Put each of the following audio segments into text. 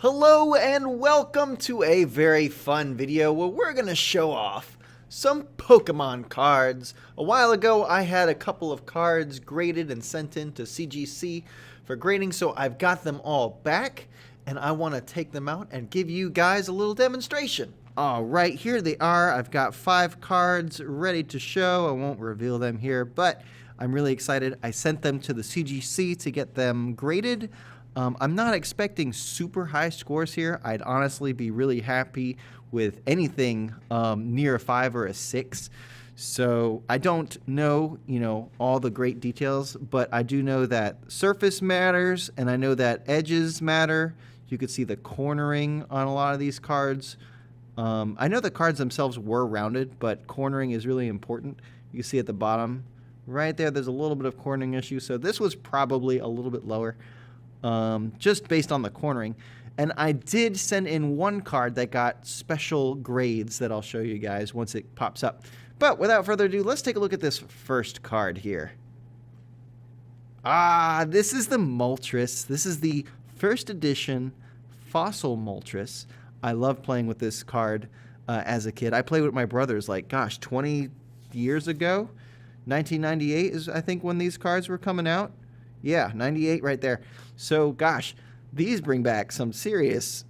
Hello and welcome to a very fun video where we're going to show off some Pokemon cards. A while ago I had a couple of cards graded and sent in to CGC for grading, so I've got them all back and I want to take them out and give you guys a little demonstration. Alright, here they are. I've got 5 cards ready to show. I won't reveal them here, but I'm really excited. I sent them to the CGC to get them graded. I'm not expecting super high scores here. I'd honestly be really happy with anything near a 5 or a 6. So I don't know, all the great details, but I do know that surface matters, and I know that edges matter. You could see the cornering on a lot of these cards. I know the cards themselves were rounded, but cornering is really important. You can see at the bottom, right there's a little bit of cornering issue. So this was probably a little bit lower. Just based on the cornering. And I did send in one card that got special grades that I'll show you guys once it pops up. But without further ado, let's take a look at this first card here. This is the Moltres. This is the first edition Fossil Moltres. I love playing with this card as a kid. I played with my brothers 20 years ago. 1998 is, I think, when these cards were coming out. Yeah, 98 right there. So, gosh, these bring back some serious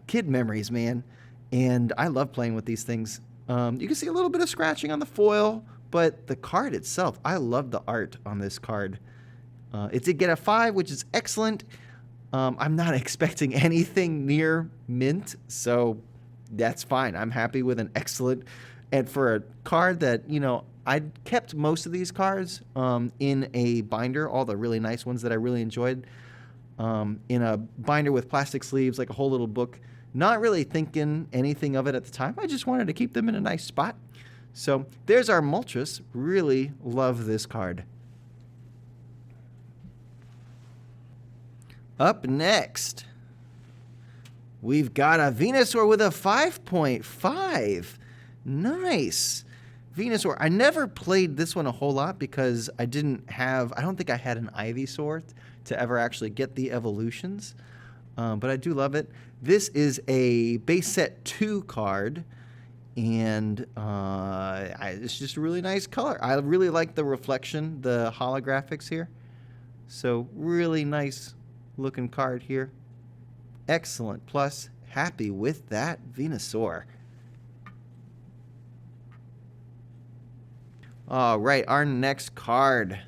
kid memories, man. And I love playing with these things. You can see a little bit of scratching on the foil, but the card itself, I love the art on this card. It did get a 5, which is excellent. I'm not expecting anything near mint, so that's fine. I'm happy with an excellent. And for a card that, I kept most of these cards in a binder, all the really nice ones that I really enjoyed, in a binder with plastic sleeves, like a whole little book. Not really thinking anything of it at the time. I just wanted to keep them in a nice spot. So there's our Moltres. Really love this card. Up next, we've got a Venusaur with a 5.5. Nice. Venusaur. I never played this one a whole lot because I don't think I had an Ivysaur to ever actually get the evolutions. But I do love it. This is a base set 2 card, and it's just a really nice color. I really like the reflection, the holographics here. So really nice looking card here. Excellent. Plus, happy with that Venusaur. All right, our next card.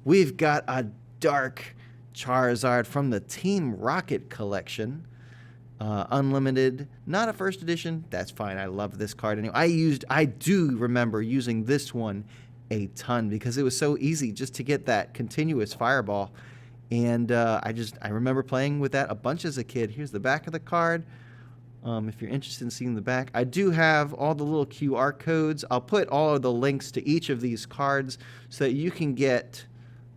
We've got a Dark Charizard from the Team Rocket collection. Unlimited, not a first edition. That's fine. I love this card anyway. I do remember using this one a ton because it was so easy just to get that continuous fireball. And I remember playing with that a bunch as a kid. Here's the back of the card. If you're interested in seeing the back, I do have all the little QR codes. I'll put all of the links to each of these cards so that you can get,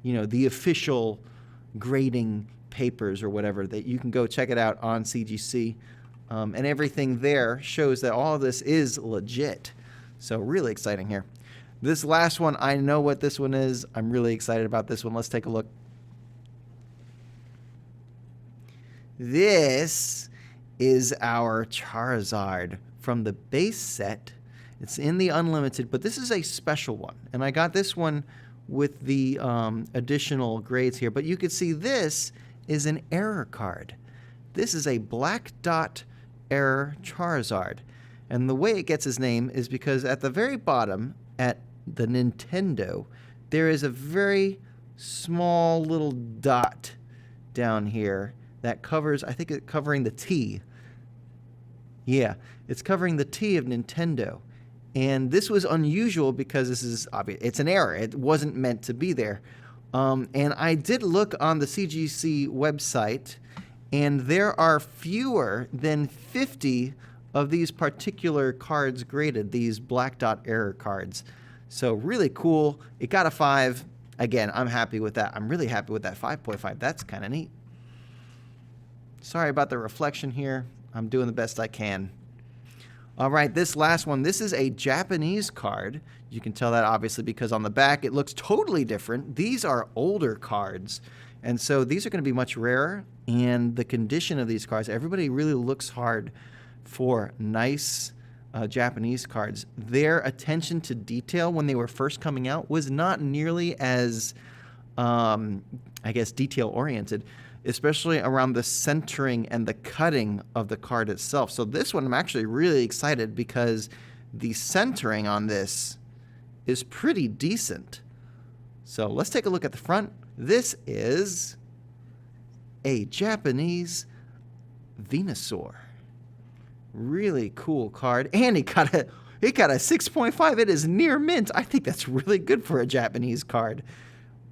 the official grading papers or whatever, that you can go check it out on CGC. And everything there shows that all of this is legit. So really exciting here. This last one, I know what this one is. I'm really excited about this one. Let's take a look. This is our Charizard from the base set. It's in the Unlimited, but this is a special one. And I got this one with the additional grades here. But you can see this is an error card. This is a black dot error Charizard. And the way it gets its name is because at the very bottom, at the Nintendo, there is a very small little dot down here that covers, I think it's covering the T. Yeah, it's covering the T of Nintendo. And this was unusual because this is obvious. It's an error. It wasn't meant to be there. And I did look on the CGC website, and there are fewer than 50 of these particular cards graded, these black dot error cards. So really cool. It got a 5. Again, I'm happy with that. I'm really happy with that 5.5. That's kind of neat. Sorry about the reflection here. I'm doing the best I can. All right, this last one, this is a Japanese card. You can tell that obviously because on the back it looks totally different. These are older cards, And so these are going to be much rarer, and the condition of these cards, everybody really looks hard for nice Japanese cards. Their attention to detail when they were first coming out was not nearly as, I guess, detail-oriented, especially around the centering and the cutting of the card itself. So this one I'm actually really excited because the centering on this is pretty decent. So let's take a look at the front. This is a Japanese Venusaur. Really cool card. And it got a 6.5. It is near mint. I think that's really good for a Japanese card.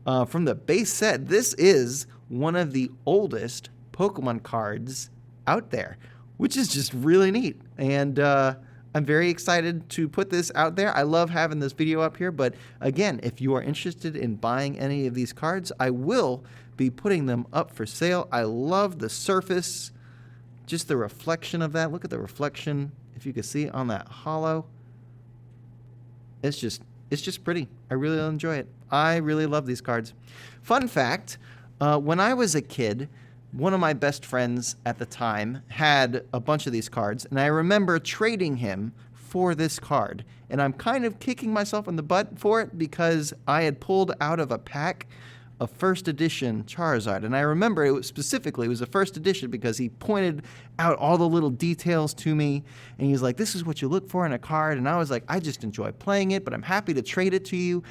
From the base set, this is one of the oldest Pokemon cards out there, which is just really neat. And I'm very excited to put this out there. I love having this video up here, but again, if you are interested in buying any of these cards, I will be putting them up for sale. I love the surface, just the reflection of that. Look at the reflection, if you can see on that hollow. It's just pretty. I really enjoy it. I really love these cards. Fun fact, when I was a kid, one of my best friends at the time had a bunch of these cards, and I remember trading him for this card. And I'm kind of kicking myself in the butt for it because I had pulled out of a pack a first edition Charizard. And I remember it was a first edition because he pointed out all the little details to me. And he was like, this is what you look for in a card. And I was like, I just enjoy playing it, but I'm happy to trade it to you.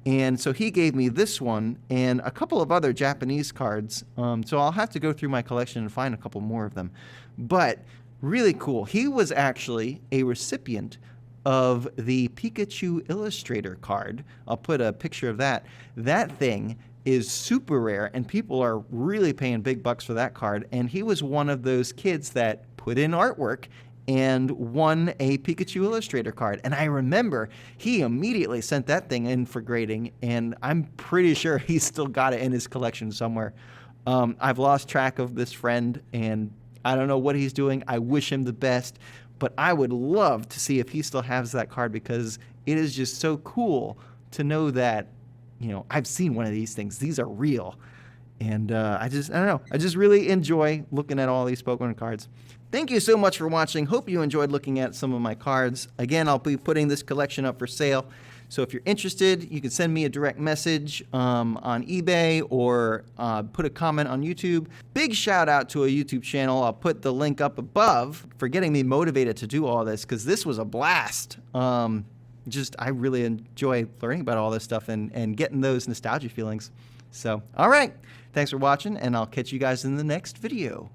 And so he gave me this one and a couple of other Japanese cards. So I'll have to go through my collection and find a couple more of them. But really cool. He was actually a recipient of the Pikachu Illustrator card. I'll put a picture of that. That thing is super rare, and people are really paying big bucks for that card. And he was one of those kids that put in artwork and won a Pikachu Illustrator card. And I remember he immediately sent that thing in for grading, and I'm pretty sure he's still got it in his collection somewhere. I've lost track of this friend, and I don't know what he's doing. I wish him the best, but I would love to see if he still has that card because it is just so cool to know that, you know, I've seen one of these things. These are real. And I don't know. I just really enjoy looking at all these Pokemon cards. Thank you so much for watching. Hope you enjoyed looking at some of my cards. Again, I'll be putting this collection up for sale. So if you're interested, you can send me a direct message on eBay or put a comment on YouTube. Big shout out to a YouTube channel. I'll put the link up above for getting me motivated to do all this because this was a blast. I really enjoy learning about all this stuff and getting those nostalgia feelings. So, all right. Thanks for watching, and I'll catch you guys in the next video.